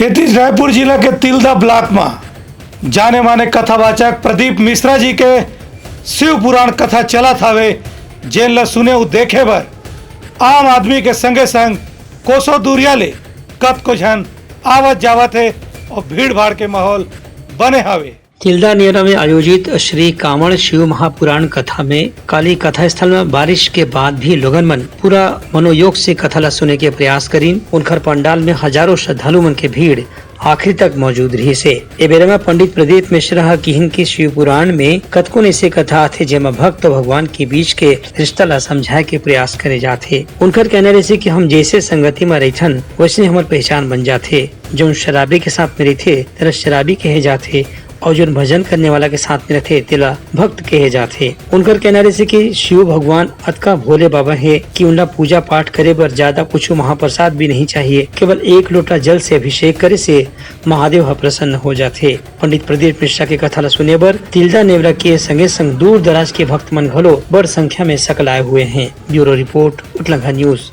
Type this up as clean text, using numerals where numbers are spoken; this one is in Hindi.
एतीज रायपुर जिला के तिल्दा ब्लॉक में जाने माने कथावाचक प्रदीप मिश्रा जी के शिव पुराण कथा चलत हवे, जेन ल सुने उ देखे बर आम आदमी के संगे संग कोसों दूरिया ले कतको झन आवत जावत है और भीड़ भाड़ के माहौल बने हवे। तिल्दा नेरा में आयोजित श्री कांवड़ शिव महापुराण कथा में काली कथा स्थल में बारिश के बाद भी लोगन मन पूरा मनोयोग से कथा ला सुने के प्रयास करीन। उनखर पंडाल में हजारों श्रद्धालु मन के भीड़ आखिर तक मौजूद रही से। ए बेरा में पंडित प्रदीप मिश्रा किहिन की शिव पुराण में कतको ऐसे कथा थे जेमा भक्त भगवान के बीच के रिश्ता ला समझाए के प्रयास करे जाते। उनकर कहना रहे कि हम जैसे संगति में रहथन वैसे हमार पहचान बन जाते। जो शराबी के साथ में रहते तेरा शराबी कहे जाते और जो भजन करने वाला के साथ में रहते तेला भक्त कहे जाते। उनकर कहना रहे कि शिव भगवान अतका भोले बाबा है कि उनका पूजा पाठ करे पर ज्यादा कुछ महाप्रसाद भी नहीं चाहिए, केवल एक लोटा जल से अभिषेक करे से महादेव प्रसन्न हो जाते। पंडित प्रदीप मिश्रा के कथा ला सुने बर तिल्दा नेवरा के संगे संग दूर दराज के भक्त मन घलो बड़ संख्या में सकल आए हुए हैं। ब्यूरो रिपोर्ट उटलंघा न्यूज।